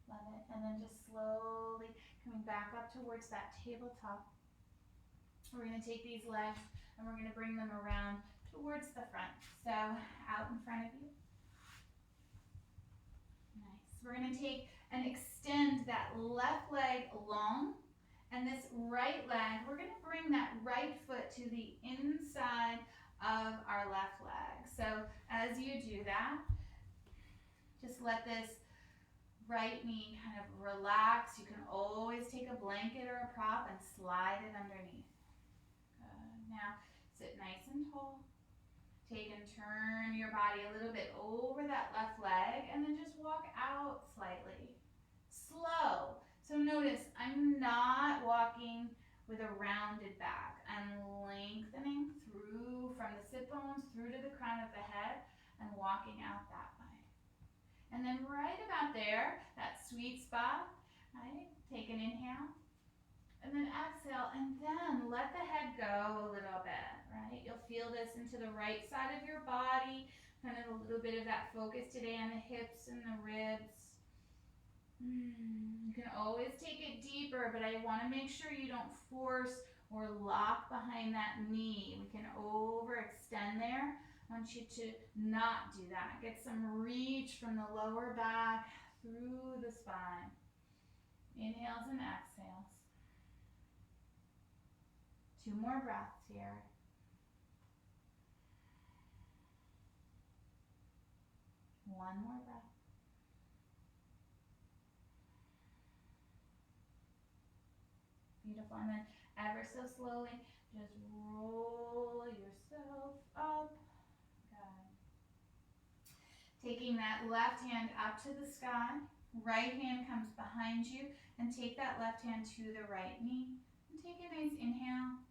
Love it. And then just slowly coming back up towards that tabletop. We're going to take these legs and we're going to bring them around towards the front. So out in front of you. Nice. We're going to take and extend that left leg long. And this right leg, we're going to bring that right foot to the inside of our left leg. So as you do that, Just let this right knee kind of relax. You can always take a blanket or a prop and slide it underneath. Good. Now sit nice and tall. Take and turn your body a little bit over that left leg and then just walk out slightly. Slow. So notice I'm not walking with a rounded back. I'm lengthening through from the sit bones through to the crown of the head and walking out that way. And then right about there, that sweet spot, right? Take an inhale and then exhale and then let the head go a little bit, right? You'll feel this into the right side of your body, kind of a little bit of that focus today on the hips and the ribs. You can always take it deeper, but I want to make sure you don't force or lock behind that knee. We can overextend there. I want you to not do that. Get some reach from the lower back through the spine. Inhales and exhales. 2 more breaths here. One more breath. Beautiful. And then ever so slowly, just roll yourself up. Good. Taking that left hand up to the sky. Right hand comes behind you. And take that left hand to the right knee. And take a nice inhale.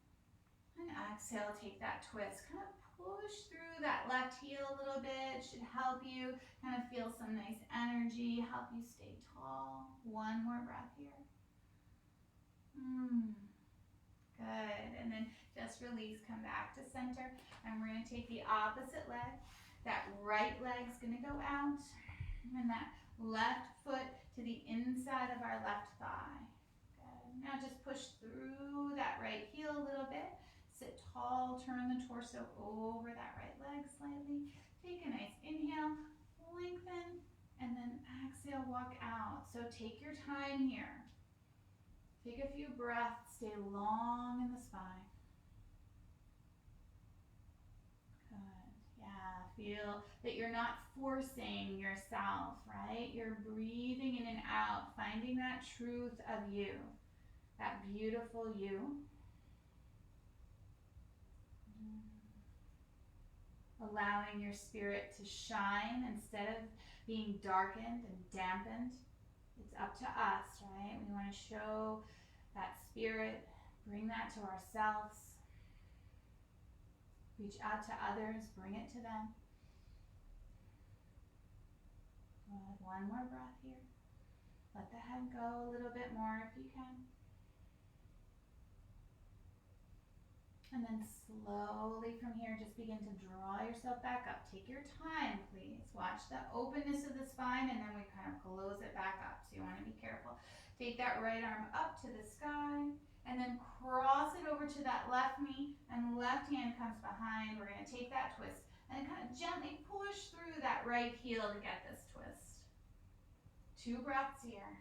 And exhale, take that twist. Kind of push through that left heel a little bit. Should help you kind of feel some nice energy. Help you stay tall. One more breath here. Good. And then just release, come back to center. And we're going to take the opposite leg. That right leg's going to go out. And that left foot to the inside of our left thigh. Good. Now just push through that right heel a little bit. Sit tall, turn the torso over that right leg slightly. Take a nice inhale, lengthen, and then exhale, walk out. So take your time here. Take a few breaths, stay long in the spine. Good. Yeah, feel that you're not forcing yourself, right? You're breathing in and out, finding that truth of you, that beautiful you. Allowing your spirit to shine instead of being darkened and dampened. It's up to us, right? We want to show that spirit, bring that to ourselves. Reach out to others, bring it to them. Good. One more breath here. Let the head go a little bit more if you can. And then slowly from here, just begin to draw yourself back up. Take your time, please. Watch the openness of the spine, and then we kind of close it back up. So you want to be careful. Take that right arm up to the sky, and then cross it over to that left knee, and left hand comes behind. We're going to take that twist, and kind of gently push through that right heel to get this twist. 2 breaths here.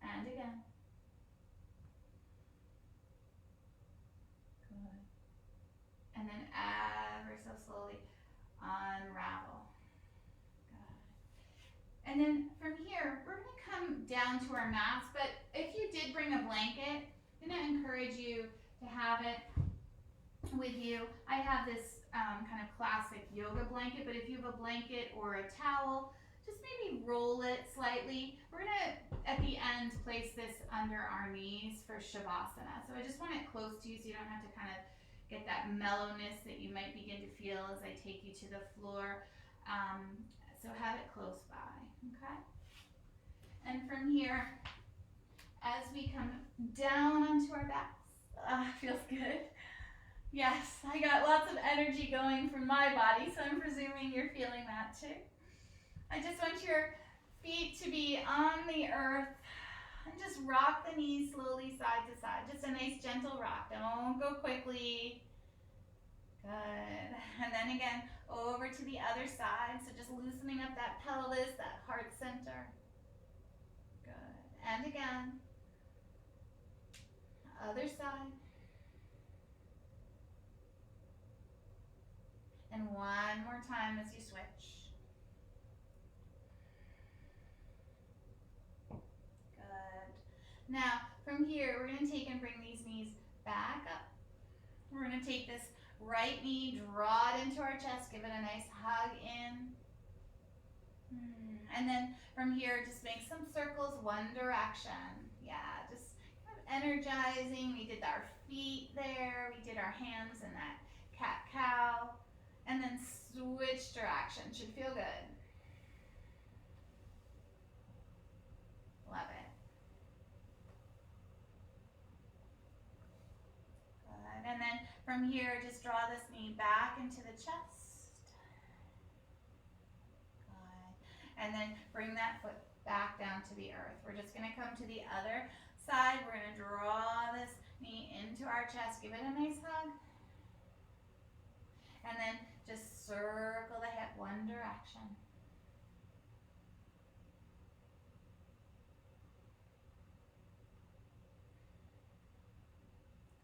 And again. And then ever so slowly unravel. Good. And then from here, we're going to come down to our mats, but if you did bring a blanket, I'm going to encourage you to have it with you. I have this kind of classic yoga blanket, but if you have a blanket or a towel, just maybe roll it slightly. We're going to, at the end, place this under our knees for Shavasana. So I just want it close to you so you don't have to kind of get that mellowness that you might begin to feel as I take you to the floor. So have it close by, okay? And from here, as we come down onto our backs, feels good. Yes, I got lots of energy going from my body, so I'm presuming you're feeling that too. I just want your feet to be on the earth and just rock the knees slowly side to side. Just a nice gentle rock. Don't go quickly. Good. And then again, over to the other side. So just loosening up that pelvis, that heart center. Good. And again. Other side. And one more time as you switch. Now, from here, we're going to take and bring these knees back up. We're going to take this right knee, draw it into our chest, give it a nice hug in. And then from here, just make some circles one direction. Yeah, just kind of energizing. We did our feet there. We did our hands in that cat-cow. And then switch direction. Should feel good. Love it. Good. And then from here, just draw this knee back into the chest. Good. And then bring that foot back down to the earth. We're just going to come to the other side. We're going to draw this knee into our chest. Give it a nice hug. And then just circle the hip one direction.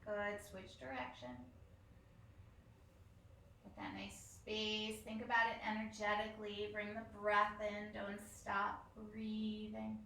Good. Switch direction. Get that nice space. Think about it energetically. Bring the breath in. Don't stop breathing.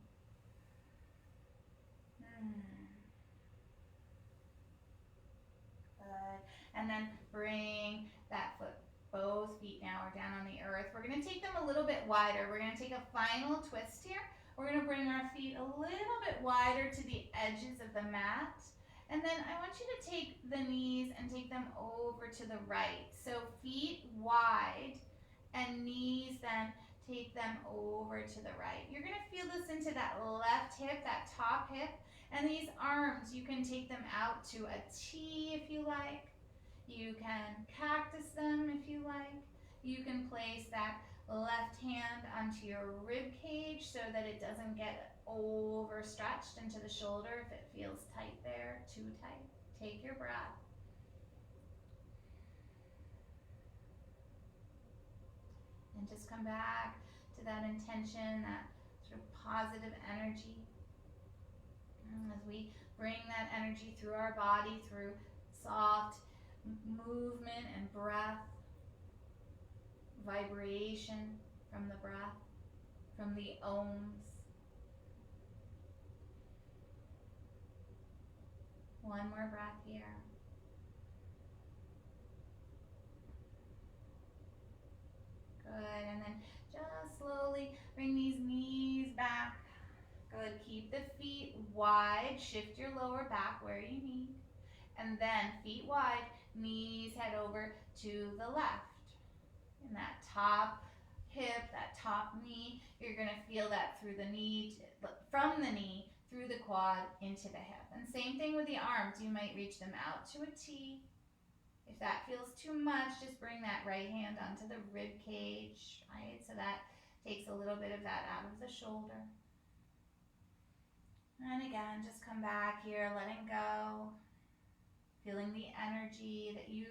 Good. And then bring that foot, both feet now are down on the earth. We're going to take them a little bit wider. We're going to take a final twist here. We're going to bring our feet a little bit wider to the edges of the mat. And then I want you to take the knees and take them over to the right. So feet wide and knees then take them over to the right. You're going to feel this into that left hip, that top hip. And these arms, you can take them out to a T if you like. You can cactus them if you like. You can place that left hand onto your rib cage so that it doesn't get overstretched into the shoulder if it feels tight there, too tight. Take your breath. And just come back to that intention, that sort of positive energy. As we bring that energy through our body, through soft movement and breath, vibration from the breath, from the ohms. One more breath here. Good, and then just slowly bring these knees back. Good, keep the feet wide, shift your lower back where you need. And then feet wide, knees head over to the left. In that top hip, that top knee, you're going to feel that through the knee, from the knee, through the quad, into the hip. And same thing with the arms. You might reach them out to a T. If that feels too much, just bring that right hand onto the rib cage, right? So that takes a little bit of that out of the shoulder. And again, just come back here, letting go. Feeling the energy that you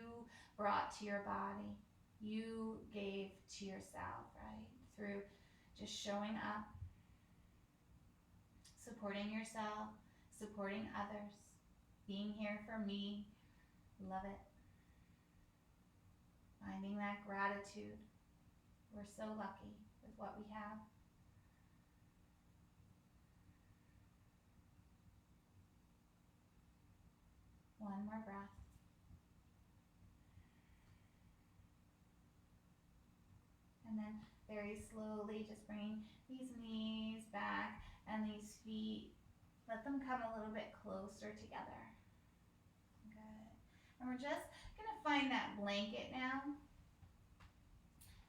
brought to your body, you gave to yourself, right? Through just showing up, supporting yourself, supporting others, being here for me. Love it. Finding that gratitude. We're so lucky with what we have. One more breath. And then very slowly just bring these knees back and these feet, let them come a little bit closer together. Good. And we're just going to find that blanket now.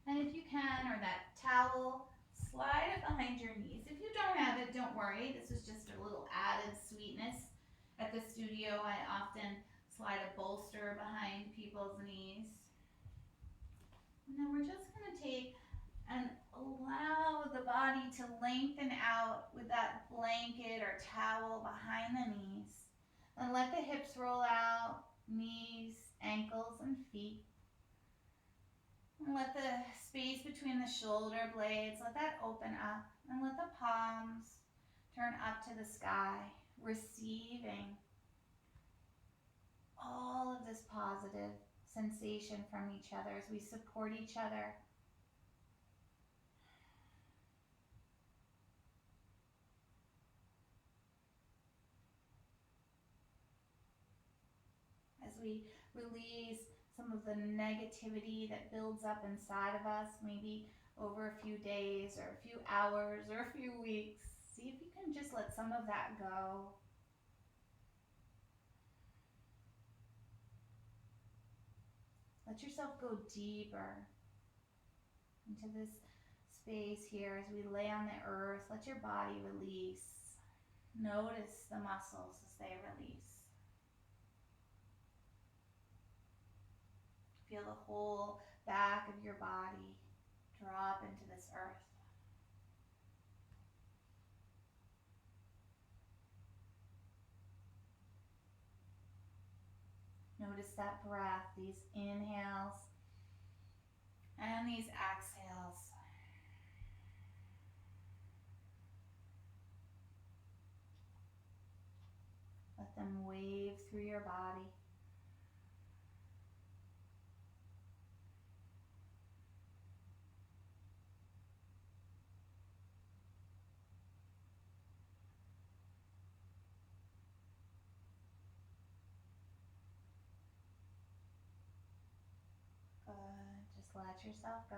And if you can, or that towel, slide it behind your knees. If you don't have it, don't worry. This is just a little added sweetness. At the studio, I often slide a bolster behind people's knees. And then we're just going to take and allow the body to lengthen out with that blanket or towel behind the knees. And let the hips roll out, knees, ankles, and feet. And let the space between the shoulder blades, let that open up. And let the palms turn up to the sky, receiving all of this positive sensation from each other as we support each other. we release some of the negativity that builds up inside of us, maybe over a few days or a few hours or a few weeks. See if you can just let some of that go. Let yourself go deeper into this space here as we lay on the earth. Let your body release. Notice the muscles as they release. Feel the whole back of your body drop into this earth. Notice that breath, these inhales and these exhales. Let them wave through your body. Good. Just let yourself go.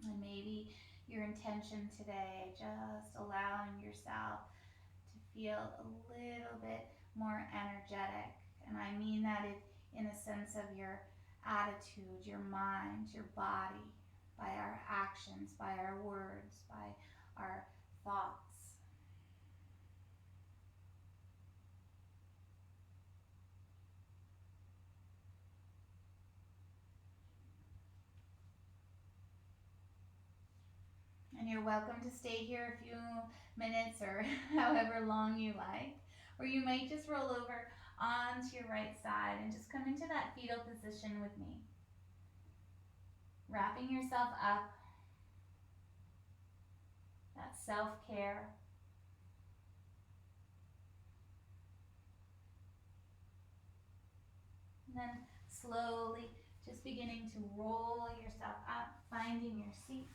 And maybe your intention today, just allowing yourself to feel a little bit more energetic. And I mean that in a sense of your attitude, your mind, your body, by our actions, by our words, by our thoughts. And you're welcome to stay here a few minutes or however long you like. Or you might just roll over onto your right side and just come into that fetal position with me. Wrapping yourself up, that self-care. And then slowly just beginning to roll yourself up, finding your seat.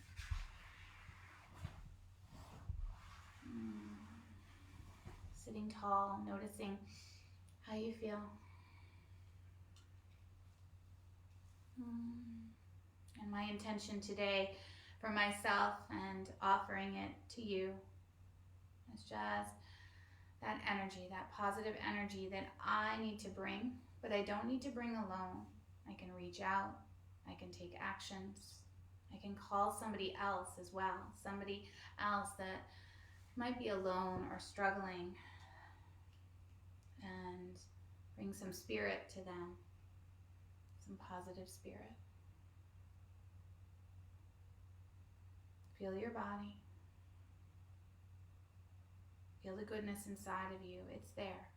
Sitting tall, noticing how you feel. And my intention today for myself and offering it to you is just that energy, that positive energy that I need to bring, but I don't need to bring alone. I can reach out, I can take actions, I can call somebody else as well, somebody else that might be alone or struggling, and bring some spirit to them, some positive spirit. Feel your body. Feel the goodness inside of you. It's there.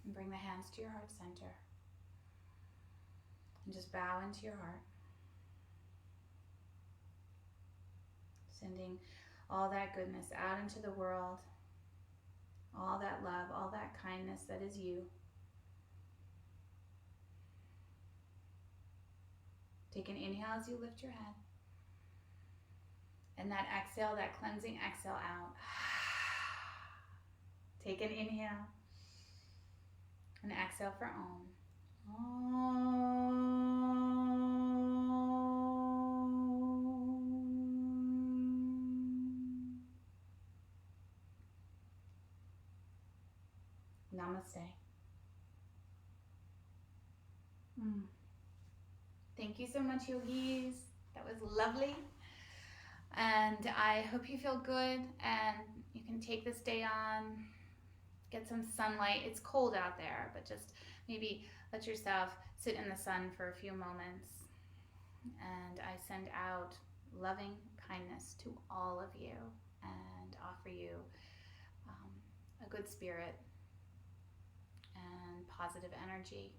And bring the hands to your heart center. And just bow into your heart. Sending all that goodness out into the world. All that love, all that kindness that is you. Take an inhale as you lift your head. And that exhale, that cleansing exhale out. Take an inhale. And exhale for Om. Om. Namaste. Thank you so much, yogis. That was lovely. And I hope you feel good and you can take this day on, get some sunlight. It's cold out there, but just maybe let yourself sit in the sun for a few moments. And I send out loving kindness to all of you and offer you a good spirit and positive energy.